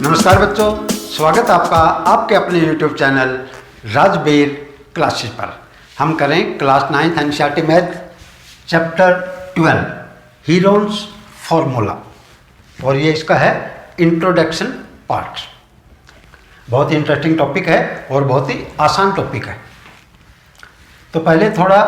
नमस्कार बच्चों, स्वागत है आपका आपके अपने YouTube चैनल राजबीर क्लासेस पर। हम करें class 9th NCERT math chapter 12 Heron's formula, और ये इसका है इंट्रोडक्शन पार्ट। बहुत ही इंटरेस्टिंग टॉपिक है और बहुत ही आसान टॉपिक है। तो पहले थोड़ा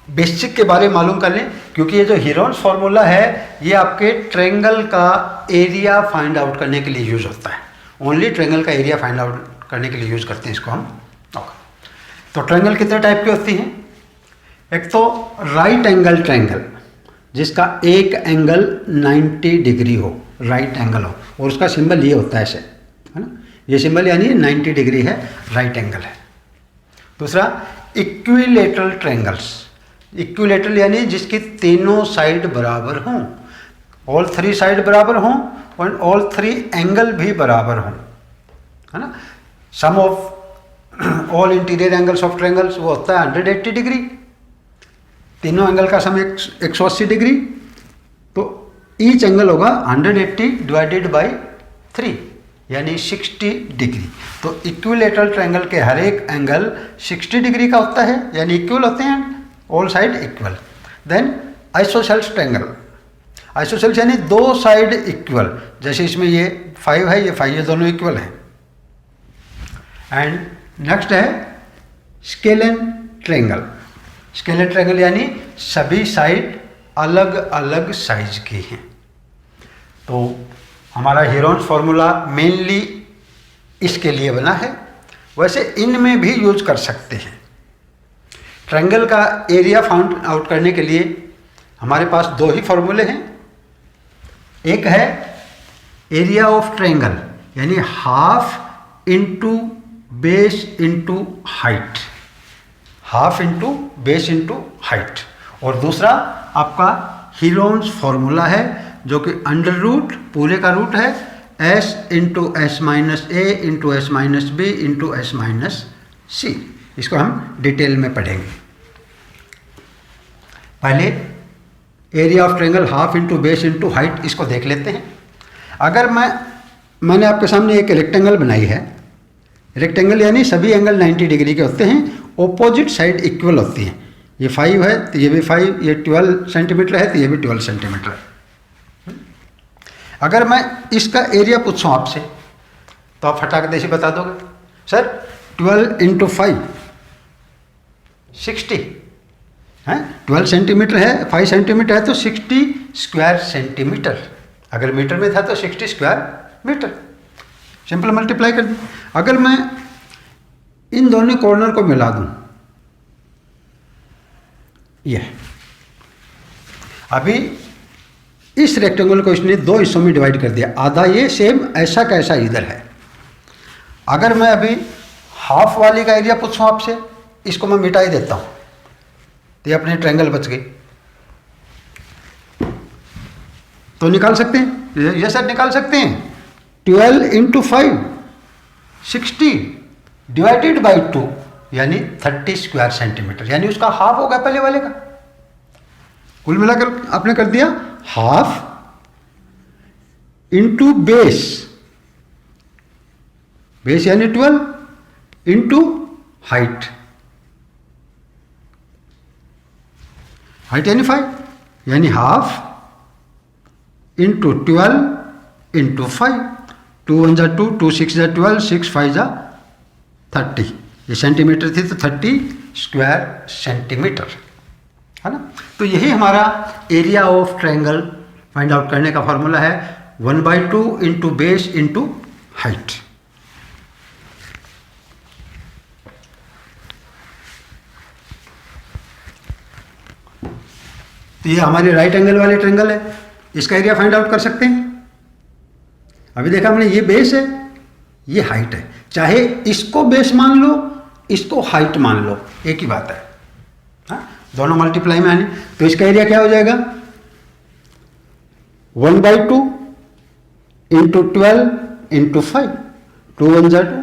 बेसिक के बारे में मालूम कर लें, क्योंकि ये जो हीरोन्स फार्मूला है ये आपके ट्रायंगल का एरिया फाइंड आउट करने के लिए यूज़ होता है। ओनली ट्रायंगल का एरिया फाइंड आउट करने के लिए यूज़ करते हैं इसको हम। तो ट्रायंगल कितने टाइप की होती हैं? एक तो राइट एंगल ट्रायंगल, जिसका एक एंगल 90 डिग्री हो, राइट एंगल हो, और उसका सिंबल ये होता है ऐसे, है ना। ये सिंबल यानी 90 डिग्री है, राइट एंगल है। दूसरा इक्विलेटरल ट्रायंगल्स, इक्विलेटरल यानी जिसकी तीनों साइड बराबर हों, ऑल थ्री साइड बराबर हों और ऑल थ्री एंगल भी बराबर हों, है ना। Sum of all interior angles of triangles वो होता है 180 डिग्री, तीनों एंगल का सम 180 डिग्री। तो ईच एंगल होगा 180 डिवाइडेड बाई 3 यानी 60 डिग्री। तो इक्विलेटरल ट्रायंगल के हर एक एंगल 60 डिग्री का होता है, यानी इक्वल होते हैं, all side equal. Then isosceles triangle, isosceles यानी दो साइड इक्वल, जैसे इसमें ये 5 है, ये 5, ये दोनों इक्वल हैं। एंड नेक्स्ट है स्केलेन ट्रायंगल, स्केलेन ट्रायंगल यानी सभी साइड अलग अलग साइज की हैं। तो हमारा हीरोन्स फार्मूला मेनली इसके लिए बना है, वैसे इनमें भी यूज कर सकते हैं। ट्रायंगल का एरिया फाइंड आउट करने के लिए हमारे पास दो ही फॉर्मूले हैं। एक है एरिया ऑफ ट्रायंगल यानी half into base into height, half into base into height. और दूसरा आपका हीरोन्स फार्मूला है, जो कि अंडर रूट पूरे का रूट है s into s minus a into s minus b into s minus c. इसको हम डिटेल में पढ़ेंगे। पहले area of triangle half into base into height, इसको देख लेते हैं। अगर मैंने आपके सामने एक रेक्टेंगल बनाई है, रेक्टेंगल यानी सभी एंगल 90 डिग्री के होते हैं, ऑपोजिट साइड इक्वल होती हैं। ये 5 है तो ये भी 5, ये 12 सेंटीमीटर है तो ये भी 12 सेंटीमीटर है। अगर मैं इसका एरिया पूछूं आपसे तो आप फटाक देसी बता दोगे, सर 12 इंटू 5 60 है, 12 सेंटीमीटर है, 5 सेंटीमीटर है तो 60 स्क्वायर सेंटीमीटर। अगर मीटर में था तो 60 स्क्वायर मीटर। सिंपल मल्टीप्लाई कर दूँ। अगर मैं इन दोनों कॉर्नर को मिला दूं, ये अभी इस रेक्टेंगल को इसने दो हिस्सों में डिवाइड कर दिया, आधा ये सेम ऐसा कैसा इधर है। अगर मैं अभी हाफ वाली का एरिया पूछूं आपसे, इसको मैं मिटा ही देता हूं तो ये अपने ट्रायंगल बच गई। तो निकाल सकते हैं, ये सर निकाल सकते हैं। 12 इंटू 5 60 डिवाइडेड बाई 2 यानी 30 स्क्वायर सेंटीमीटर, यानी उसका हाफ होगा पहले वाले का। कुल मिलाकर आपने कर दिया हाफ इंटू बेस, बेस यानी 12 इंटू हाइट, हाइट यानी 5 यानी हाफ इंटू 12 इंटू 5, 2 1 जा 2, 2 6 जा 12, 6 5 जा 30। ये सेंटीमीटर थी तो 30 स्क्वायर सेंटीमीटर, है ना। तो यही हमारा area of triangle find out करने का फॉर्मूला है, 1/2 इंटू बेस इंटू हाइट। तो ये हमारे राइट एंगल वाले ट्रायंगल है, इसका एरिया फाइंड आउट कर सकते हैं। अभी देखा हमने, ये बेस है, ये हाइट है। चाहे इसको बेस मान लो, इसको हाइट मान लो, एक ही बात है, हाँ? दोनों मल्टीप्लाई में आने। तो इसका एरिया क्या हो जाएगा? 1/2 इंटू 12 इंटू 5, 2 1 जा 2,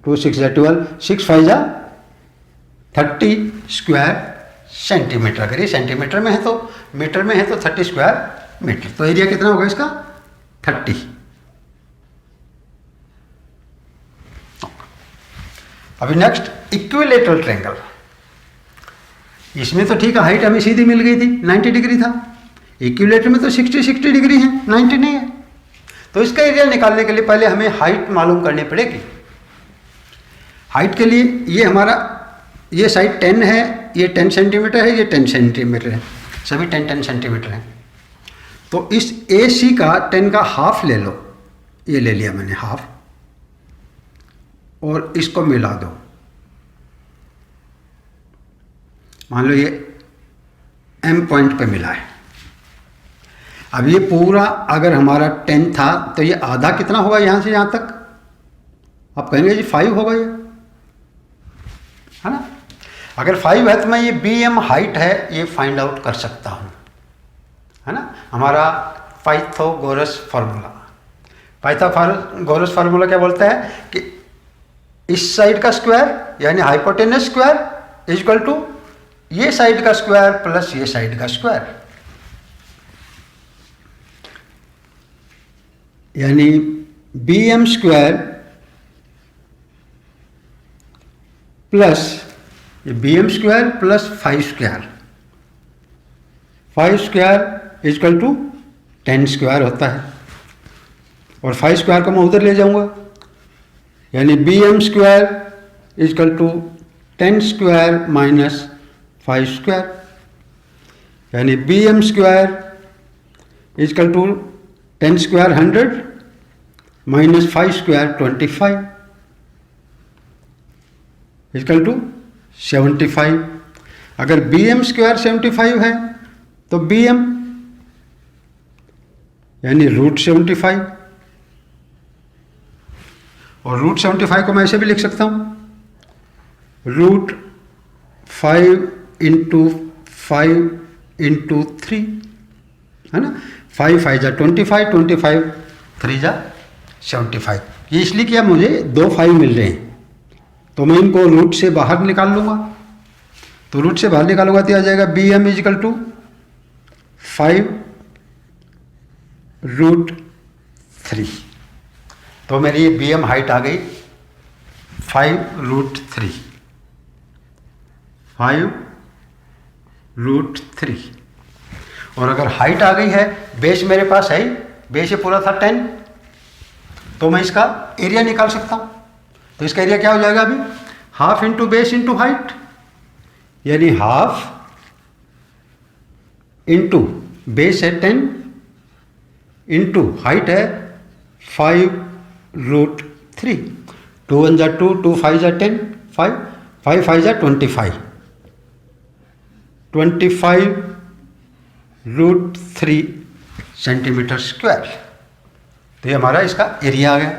2 6 जा 12, 6 5 जा 30 स्क्वायर सेंटीमीटर। अगर ये सेंटीमीटर में है तो मीटर में है तो 30 स्क्वायर मीटर। तो एरिया कितना होगा इसका? 30। अभी नेक्स्ट इक्विलेटरल ट्रायंगल। इसमें तो ठीक है, हाइट हमें सीधी मिल गई थी, 90 डिग्री था। इक्विलेटर में तो 60 डिग्री है, 90 नहीं है। तो इसका एरिया निकालने के लिए पहले हमें हाइट मालूम करनी पड़ेगी। हाइट के लिए ये हमारा ये साइड 10 है, ये 10 सेंटीमीटर है, ये 10 सेंटीमीटर है, सभी 10 सेंटीमीटर हैं। तो इस AC का 10 का हाफ ले लो, ये ले लिया मैंने हाफ, और इसको मिला दो। मान लो ये M पॉइंट पे मिला है। अब ये पूरा अगर हमारा 10 था तो ये आधा कितना होगा यहाँ से यहाँ तक? आप कहेंगे जी 5 होगा ये, है ना। अगर 5 है तो मैं ये BM हाइट है ये फाइंड आउट कर सकता हूँ, है ना। हमारा पाइथागोरस फार्मूला, पाइथागोरस फार्मूला क्या बोलता है कि इस साइड का स्क्वायर यानी hypotenuse square is equal to ये साइड का स्क्वायर प्लस ये साइड का स्क्वायर, यानी BM स्क्वायर प्लस ये BM square plus 5 square, 5 square is equal to 10 square होता है। और 5 स्क्वायर को मैं उधर ले जाऊंगा, यानी BM square is equal to 10 square minus 5 square, यानी BM square is equal to 10 square 100 minus 5 square 25 is equal to 75। अगर BM स्क्वायर 75 है तो BM यानी √75, और √75 को मैं ऐसे भी लिख सकता हूं, √5 इंटू 5 इंटू 3, है ना। 5 5 जा 25, 25 3 जा 75। ये इसलिए कि अब मुझे 2 5 मिल रहे हैं, तो मैं इनको रूट से बाहर निकाल लूँगा। तो रूट से बाहर निकालूंगा तो आ जाएगा BM इजिकल टू 5 √3। तो मेरी ये BM हाइट आ गई 5√3, 5√3। और अगर हाइट आ गई है, बेस मेरे पास है, बेस ये पूरा था 10, तो मैं इसका एरिया निकाल सकता हूँ। तो इसका एरिया क्या हो जाएगा अभी? Half into base into height, यानी हाफ इंटू बेस है 10 इंटू हाइट है 5√3। 2 1 जा 2, 2 5 जा 10, 5 5 5 जा 25, 25√3 सेंटीमीटर स्क्वायर। तो ये हमारा इसका एरिया आ गया, है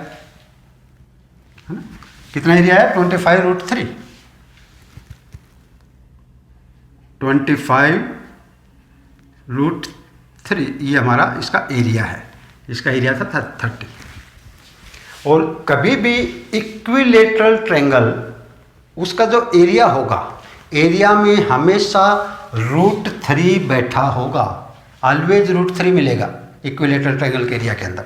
ना। कितना एरिया है? 25√3, 25√3 ये हमारा इसका एरिया है। इसका एरिया था 30। और कभी भी इक्विलेटरल ट्रायंगल उसका जो एरिया होगा, एरिया में हमेशा √3 बैठा होगा, ऑलवेज √3 मिलेगा इक्विलेटरल ट्रायंगल के एरिया के अंदर।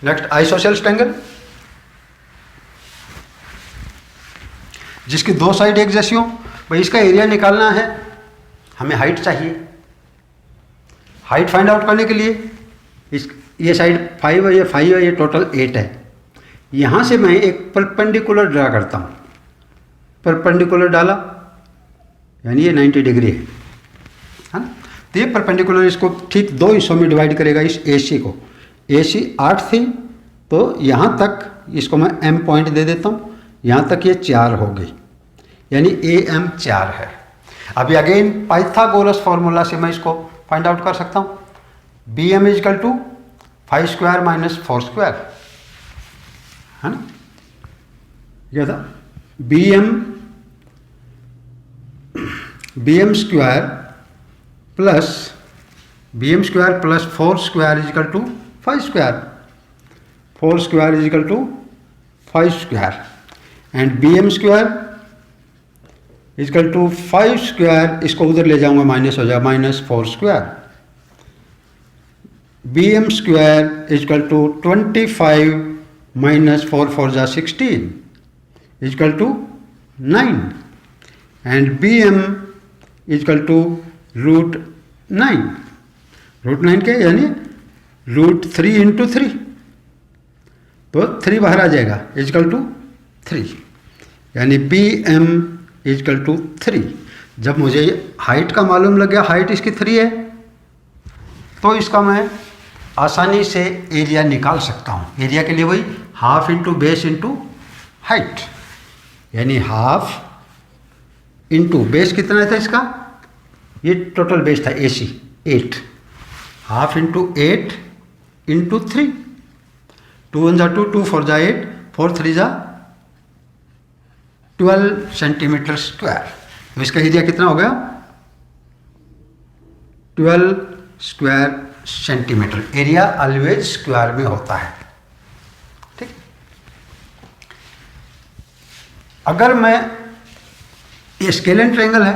नेक्स्ट आइसोसेल्स ट्रायंगल, जिसकी दो साइड एक जैसी हो। भाई इसका एरिया निकालना है, हमें हाइट चाहिए। हाइट फाइंड आउट करने के लिए ये साइड 5 है, ये 5 है, ये टोटल 8 है। यहाँ से मैं एक परपेंडिकुलर ड्रा करता हूँ। परपेंडिकुलर डाला यानी ये 90 डिग्री है ना। तो ये परपेंडिकुलर इसको ठीक 2 हिस्सों में डिवाइड करेगा। इस AC को, AC 8 थी तो यहाँ तक इसको मैं M पॉइंट दे देता हूँ, यहाँ तक ये 4 हो गई, यानी AM 4 है। अभी अगेन पाइथागोरस फॉर्मूला से मैं इसको फाइंड आउट कर सकता हूँ। BM is equal to 5 square minus 4 square, है ना। क्या था? BM square plus 4 square is equal to 5 square, 4 square is equal to 5 square, and BM square is equal to 5 square, इसको उधर ले जाऊंगा माइनस हो जाएगा, -4 square, B M square is equal to 25 minus 4 4 जा 16 is equal to 9 and B M is equal to √9 √9 के यानी √3 into 3 तो 3 बाहर आ जाएगा इजकल टू 3 यानी बी एम इजकल टू 3। जब मुझे हाइट का मालूम लग गया, हाइट इसकी 3 है, तो इसका मैं आसानी से एरिया निकाल सकता हूँ। एरिया के लिए वही half into base into height, यानी हाफ इंटू बेस कितना था इसका, ये टोटल बेस था AC 8, हाफ इंटू 8 इंटू 3, 2 1 जा 2, 2 4 जा 8, 4 3 जा 12 सेंटीमीटर स्क्वायर। तो इसका एरिया कितना हो गया 12 square centimetre. Area always square में होता है, ठीक। अगर मैं ये स्केलेन ट्रायंगल है,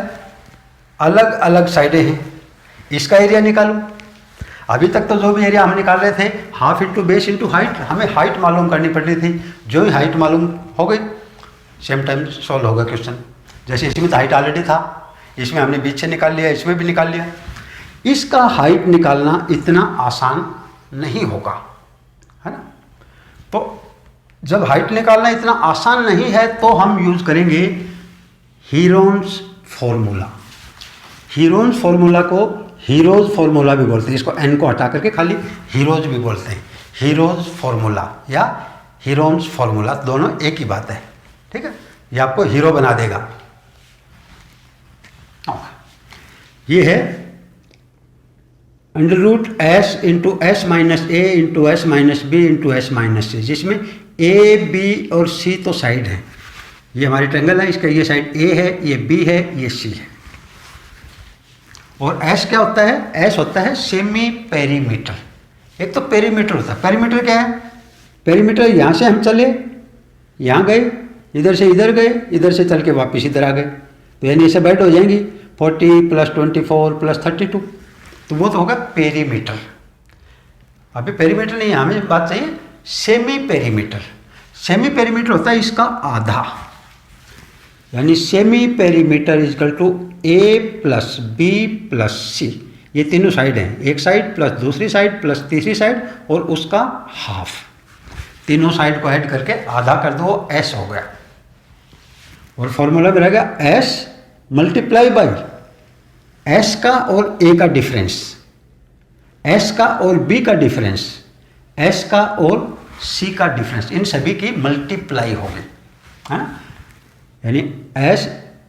अलग अलग साइडें हैं, इसका एरिया निकालूं। अभी तक तो जो भी एरिया हम निकाल रहे थे half into base into height, हमें हाइट मालूम करनी पड़ रही थी। जो ही हाइट मालूम हो गई सेम टाइम सॉल्व होगा क्वेश्चन। जैसे इसमें तो हाइट ऑलरेडी था, इसमें हमने बीच से निकाल लिया, इसमें भी निकाल लिया। इसका हाइट निकालना इतना आसान नहीं होगा, है ना। तो जब हाइट निकालना इतना आसान नहीं है तो हम यूज करेंगे हीरोन्स फॉर्मूला। हीरोन्स फॉर्मूला को हीरोज फॉर्मूला भी बोलते हैं, इसको एन को हटा करके खाली हीरोज भी बोलते हैं। हीरोज फॉर्मूला या हीरोन्स फॉर्मूला दोनों एक ही बात है, ठीक है। ये आपको हीरो बना देगा। ये है √S into S minus A into S minus B into S minus C, जिसमें A, B और C तो साइड हैं। ये हमारी ट्रायंगल है, इसका ये साइड A है, ये B है, ये C है। और S क्या होता है, S होता है सेमी पेरीमीटर। एक तो पेरीमीटर होता है, पेरीमीटर क्या है, पेरीमीटर यहाँ से हम चले, यहाँ गए, इधर से इधर गए, इधर से चल के वापस इधर आ गए, तो यानी ऐसे बैठ हो जाएंगी 40 + 24 + 32, तो वो तो होगा पेरीमीटर। अभी पेरीमीटर नहीं है, हमें बात चाहिए सेमी पेरीमीटर। सेमी पेरीमीटर होता है इसका आधा, यानी semi perimeter is equal to A + B + C। ये तीनों साइड हैं, एक साइड प्लस दूसरी साइड प्लस तीसरी साइड और उसका हाफ, तीनों साइड को ऐड करके आधा कर दो, S हो गया। और फॉर्मूला में रहेगा S मल्टीप्लाई बाई S का और A का डिफरेंस, S का और B का डिफरेंस, S का और C का डिफरेंस, इन सभी की मल्टीप्लाई होगी, है ना। यानी S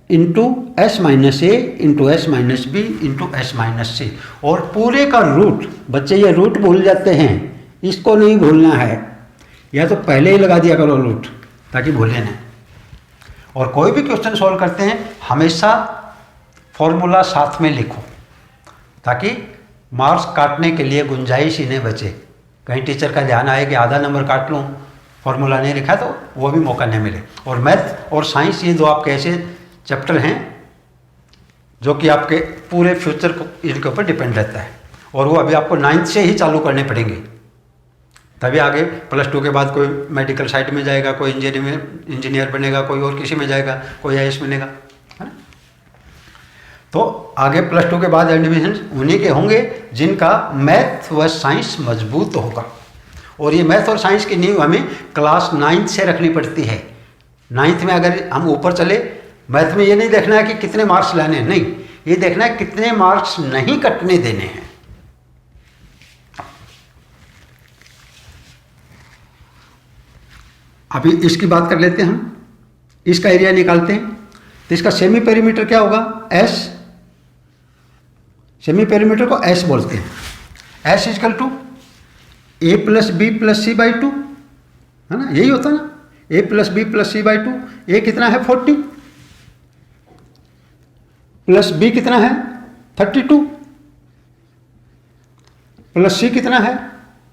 into S minus A into S minus B into S minus C, और पूरे का रूट। बच्चे ये रूट भूल जाते हैं, इसको नहीं भूलना है, या तो पहले ही लगा दिया करो रूट ताकि भूले नहीं। और कोई भी क्वेश्चन सॉल्व करते हैं हमेशा फॉर्मूला साथ में लिखो, ताकि मार्क्स काटने के लिए गुंजाइश ही नहीं बचे। कहीं टीचर का ध्यान आए कि आधा नंबर काट लूँ, फॉर्मूला नहीं लिखा, तो वो भी मौका नहीं मिले। और मैथ और साइंस ये दो आपके ऐसे चैप्टर हैं जो कि आपके पूरे फ्यूचर को इनके ऊपर डिपेंड रहता है, और वो अभी आपको 9th से ही चालू करने पड़ेंगे, तभी आगे +2 के बाद कोई मेडिकल साइड में जाएगा, कोई इंजीनियर बनेगा, कोई और किसी में जाएगा, कोई IAS बनेगा, है ना। तो आगे +2 के बाद एडमिशन उन्हीं के होंगे जिनका मैथ व साइंस मजबूत होगा। और ये मैथ और साइंस की नींव हमें क्लास 9th से रखनी पड़ती है। 9th में अगर हम ऊपर चले, मैथ में ये नहीं देखना है कि कितने मार्क्स लाने हैं, नहीं, ये देखना है कितने मार्क्स नहीं कटने देने हैं। अभी इसकी बात कर लेते हैं हम, इसका एरिया निकालते हैं। तो इसका सेमी पेरीमीटर क्या होगा, S, सेमी पेरीमीटर को S बोलते हैं। S is equal to A + B + C / 2, है ना, यही होता ना, A + B + C / 2। A कितना है 40, प्लस B कितना है 32, प्लस C कितना है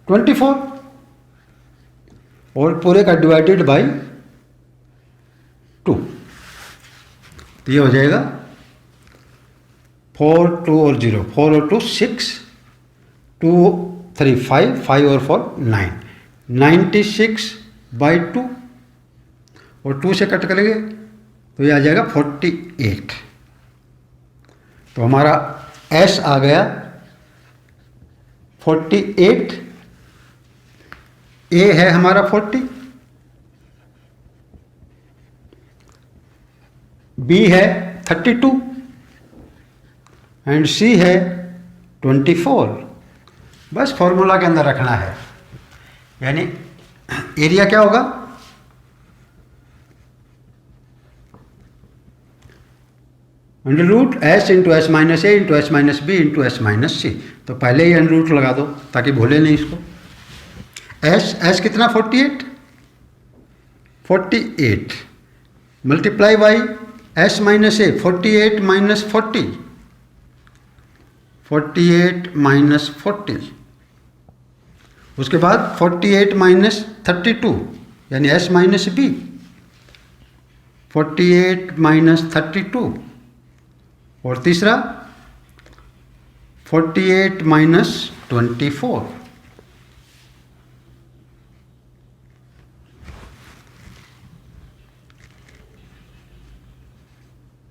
24, और पूरे का डिवाइडेड बाई 2, तो ये हो जाएगा 4 2 और 0, 4 और 2 6, 2 3 5, 5 और 4 9, 96/2 और 2 से कट करेंगे तो ये आ जाएगा 48। तो हमारा एस आ गया 48, ए है हमारा 40, बी है 32 एंड सी है 24। बस फॉर्मूला के अंदर रखना है, यानी एरिया क्या होगा, under root s into s minus a into s minus b into s minus c. तो पहले ही अंडर रूट लगा दो ताकि भूले नहीं इसको। एस कितना 48 multiply by S minus A 48 minus 40, 48 minus 40, उसके बाद 48 माइनस 32 यानी एस माइनस बी, 48 माइनस 32 और तीसरा 48 minus 24।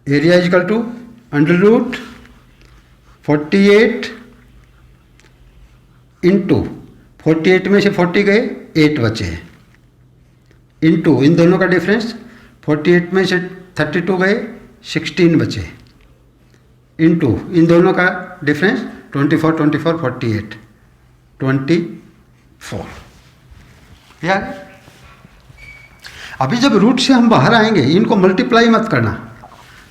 Area is equal to under root 48 into 48 में से 40 गए 8 बचे हैं, इंटू इन दोनों का डिफरेंस 48 में से 32 गए 16 बचे, इंटू इन दोनों का डिफरेंस 24 24 48 24। या अभी जब रूट से हम बाहर आएंगे इनको मल्टीप्लाई मत करना,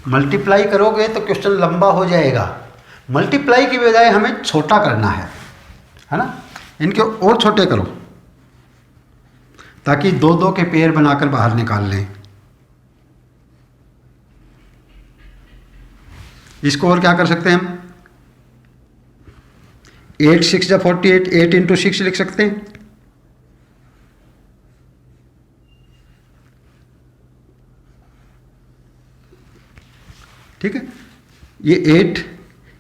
मल्टीप्लाई करोगे तो क्वेश्चन लंबा हो जाएगा। मल्टीप्लाई की बजाय हमें छोटा करना है ना, इनके और छोटे करो ताकि 2-2 के पेयर बनाकर बाहर निकाल लें। इसको और क्या कर सकते हैं हम, 8 6 जा 48, 8 इंटू 6 लिख सकते हैं। ठीक है, ये 8,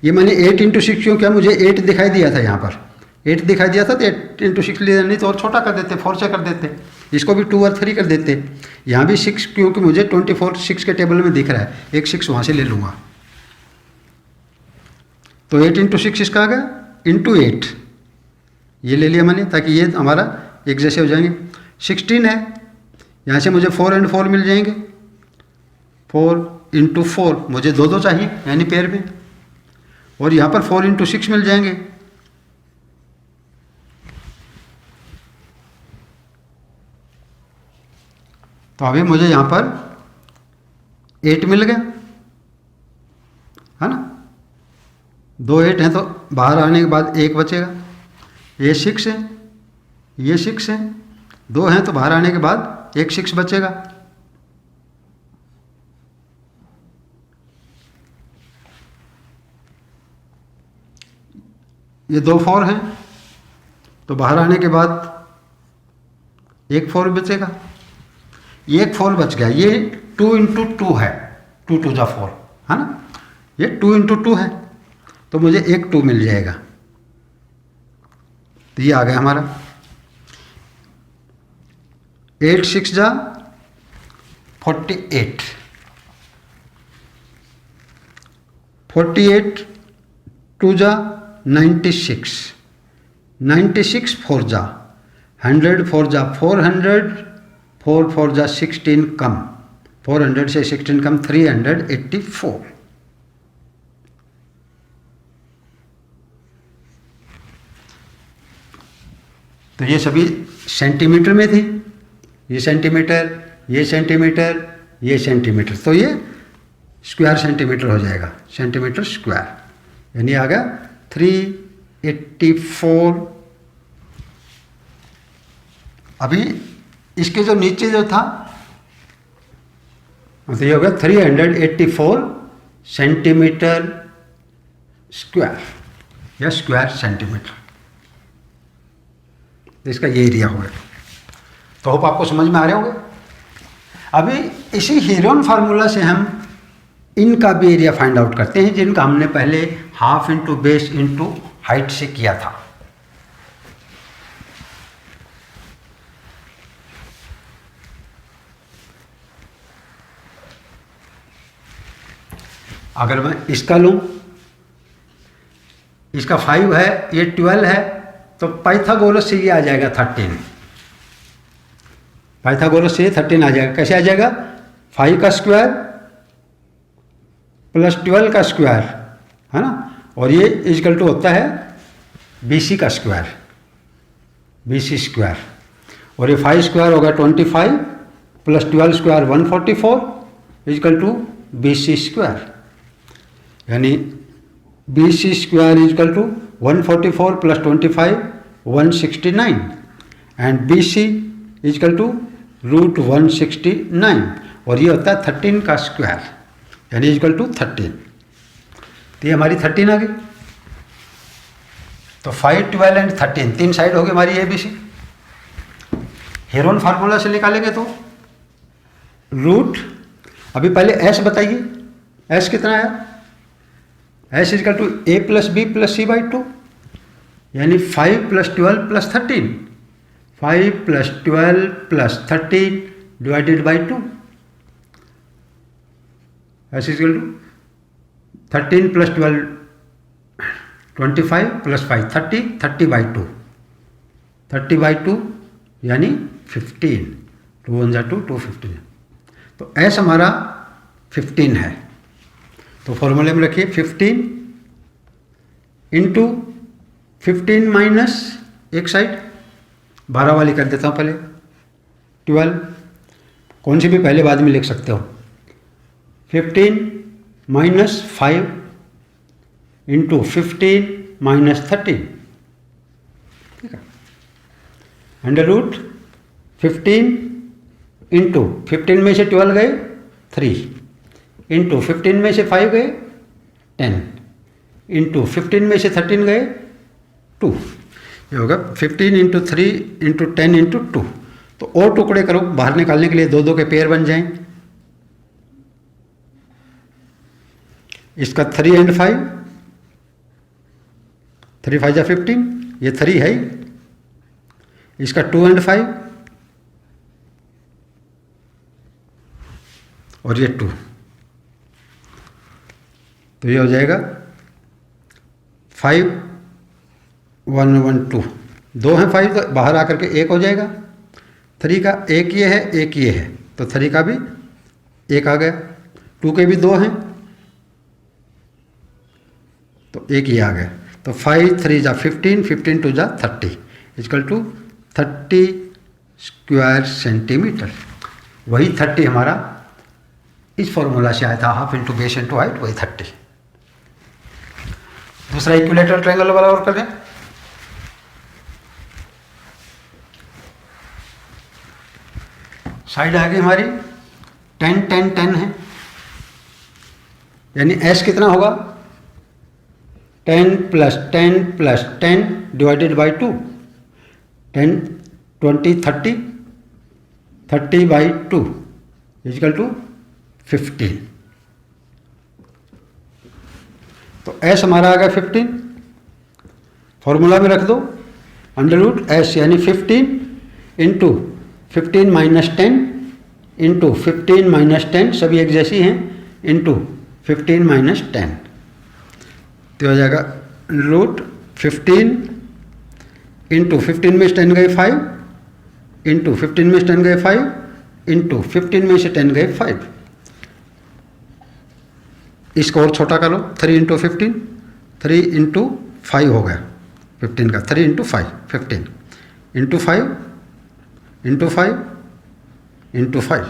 ये मैंने 8 इंटू 6 क्यों, क्या मुझे 8 दिखाई दिया था, यहाँ पर 8 दिखाई दिया था तो 8 इंटू 6 ले, नहीं तो और छोटा कर देते, 4 से कर देते, इसको भी 2 और 3 कर देते। यहाँ भी 6 क्योंकि मुझे 24 6 के टेबल में दिख रहा है, एक 6 वहाँ से ले लूँगा। तो 8 इंटू 6 इसका आ गया, इंटू 8 ये ले लिया मैंने ताकि ये हमारा एक जैसे हो जाएंगे। 16 है, यहाँ से मुझे 4 एंड 4 मिल जाएंगे, 4 इंटू 4 मुझे 2-2 चाहिए यानी पेयर में, और यहाँ पर 4 इंटू 6 मिल जाएंगे। तो अभी मुझे यहाँ पर 8 मिल गया है ना, 2 8 हैं तो बाहर आने के बाद 1 बचेगा, ये 6 है, ये 6 है, 2 हैं तो बाहर आने के बाद एक 6 बचेगा। ये 2 4 हैं तो बाहर आने के बाद एक 4 बचेगा, ये एक 4 बच गया। ये 2 इंटू 2 है, 2 2 जा 4 है ना, ये 2 इंटू 2 है तो मुझे एक 2 मिल जाएगा। तो ये आ गया हमारा 8 6 जा 48, 48 2 जा 96, 96 4 जा 100, 4 जा 400, 4 4 जा 16 कम, 400 से 16 कम 384। तो ये सभी सेंटीमीटर में थी, ये सेंटीमीटर, ये सेंटीमीटर, ये सेंटीमीटर, तो ये स्क्वायर सेंटीमीटर हो जाएगा, सेंटीमीटर स्क्वायर, यानी आ गया 384। अभी इसके जो नीचे जो था तो ये हो गया 384 सेंटीमीटर स्क्वायर या स्क्वायर सेंटीमीटर, इसका ये एरिया हो गया। तो होप आपको समझ में आ रहे होंगे। अभी इसी हीरोन फार्मूला से हम इनका भी एरिया फाइंड आउट करते हैं, जिनका हमने पहले half into base into height से किया था। अगर मैं इसका लूँ, इसका 5 है, ये 12 है, तो पाइथागोरस से ये आ जाएगा 13। पाइथागोरस से 13 आ जाएगा। कैसे आ जाएगा? 5 का स्क्वायर प्लस 12 का स्क्वायर, है ना, और ये इक्वल टू होता है BC का स्क्वायर, BC स्क्वायर, और ये 5 स्क्वायर होगा 25 plus 12 square 144 equal to BC square, यानी BC square equal to 144 plus 25 169 and BC equal to root 169, और ये होता है 13 का स्क्वायर यानी इक्वल टू 13। तो ये हमारी 13 आ गई। तो 5, 12 एंड 13 तीन साइड हो गई हमारी ABC। हेरोन फार्मूला से निकालेंगे तो रूट, अभी पहले S बताइए, S कितना आया? S equal to A plus B plus C by 2, यानी 5 plus 12 plus 13, 5 plus 12 plus 13 divided by 2, S equal to 13 plus 12 25 plus 5 30, 30 by 2, 30 by 2 यानी 15, 2 1 2 2 15। तो S हमारा 15 है, तो फॉर्मूले में रखिए 15 इंटू 15 माइनस एक साइड 12 वाली कर देता हूँ पहले, 12, कौन सी भी पहले बाद में लिख सकते हो, 15 माइनस 5 इंटू 15 माइनस 13, ठीक है, अंडर रूट 15 इंटू 15 में से 12 गए 3, इंटू 15 में से 5 गए 10, इंटू 15 में से 13 गए 2, ये होगा 15 इंटू 3 इंटू 10 इंटू 2। तो और टुकड़े करो बाहर निकालने के लिए, 2 के पेयर बन जाएं। इसका 3 एंड 5, 3 5 जा 15, ये 3 है ही। इसका 2 एंड 5 और ये 2, तो ये हो जाएगा 5 1 1 2, 2 हैं 5 तो बाहर आकर के 1 हो जाएगा। 3 का एक ये है, एक ये है, तो 3 का भी 1 आ गया। 2 के भी 2 हैं तो 1 ये आ गया। तो 5 3 जा 15, 15 2 जा 30 इक्वल टू 30 स्क्वायर सेंटीमीटर। वही 30 हमारा इस फॉर्मूला से आया था, half into base into height, वही 30। दूसरा इक्विलेटरल ट्रायंगल वाला और कर दें। साइड आ गई हमारी 10 10 10 है, यानी S कितना होगा 10 plus 10 plus 10 divided by 2, 10 20 30, 30 by 2 equal to 15। तो S हमारा आ गया 15, फॉर्मूला में रख दो अंडर रूट S यानी 15 इंटू 15 माइनस 10 इंटू 15 माइनस 10 सभी एक जैसी हैं इंटू 15 माइनस 10, तो हो जाएगा रूट 15 इंटू 15 में से 10 गए 5 इंटू 15 में से 10 गए 5 इंटू 15 में से 10 गए 5। इसको और छोटा करो, 3 इंटू 15, 3 इंटू 5 हो गया 15 का, 3 इंटू 5 15 इंटू 5 इंटू 5 इंटू 5।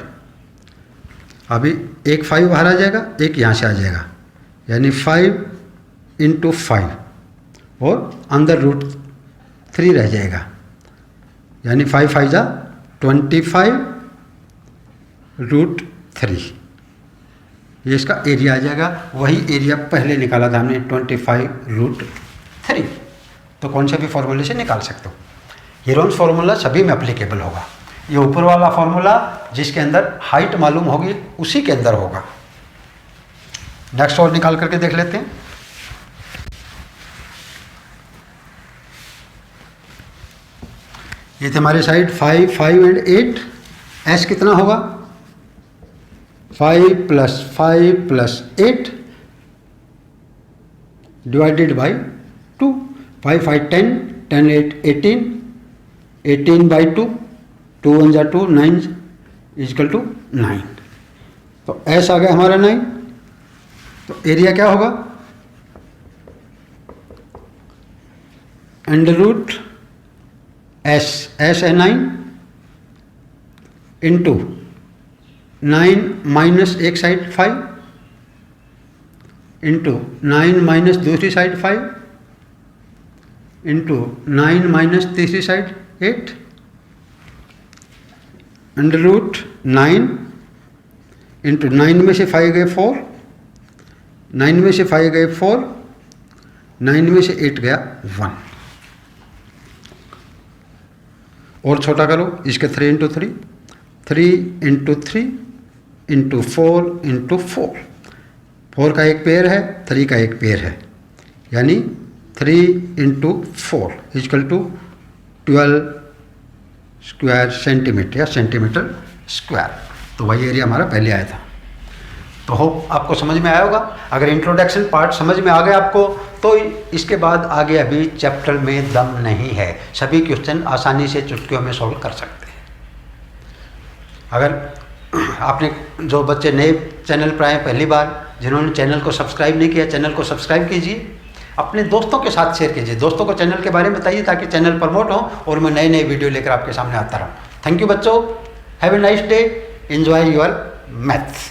अभी एक 5 बाहर आ जाएगा, एक यहाँ से आ जाएगा, यानी 5 इंटू 5 और अंदर रूट 3 रह जाएगा, यानी 5 5 जा 25 रूट 3। ये इसका एरिया आ जाएगा, वही एरिया पहले निकाला था हमने 25 रूट 3। तो कौन से भी फॉर्मूले से निकाल सकते हो। हीरोन्स फार्मूला सभी में अप्लीकेबल होगा। ये ऊपर वाला फॉर्मूला जिसके अंदर हाइट मालूम होगी उसी के अंदर होगा। नेक्स्ट और निकाल करके देख लेते हैं। ये थे हमारे साइड 5 5 एंड 8। S कितना होगा 5 plus 5 plus 8 divided by 2, 5 5 10, 10 8 18, 18 by 2, 2 1 जा 2, 9 इजकल टू 9। तो एस आ गया हमारा 9। तो एरिया क्या होगा, अंडर रूट एस, एस है 9 इंटू 9 माइनस एक साइड 5 इंटू 9 माइनस दूसरी साइड 5 इंटू 9 माइनस तीसरी साइड 8, अंडर रूट 9 इंटू 9 में से 5 गए 4, 9 में से 5 गए 4, 9 में से 8 गया 1। और छोटा करो इसके 3 इंटू 3, 3 इंटू 3 इंटू 4 इंटू 4, 4 का एक पेयर है, 3 का एक पेयर है, यानी 3 into 4 is equal to 12 square centimetre या सेंटीमीटर स्क्वायर। तो वही एरिया हमारा पहले आया था। तो होप आपको समझ में आया होगा। अगर इंट्रोडक्शन पार्ट समझ में आ गया आपको तो इसके बाद आगे अभी चैप्टर में दम नहीं है, सभी क्वेश्चन आसानी से चुटकियों में सॉल्व कर सकते हैं। अगर आपने जो बच्चे नए चैनल पर आए पहली बार, जिन्होंने चैनल को सब्सक्राइब नहीं किया, चैनल को सब्सक्राइब कीजिए, अपने दोस्तों के साथ शेयर कीजिए, दोस्तों को चैनल के बारे में बताइए ताकि चैनल प्रमोट हो और मैं नए नए वीडियो लेकर आपके सामने आता रहूँ। थैंक यू बच्चों, have a nice day, enjoy your maths.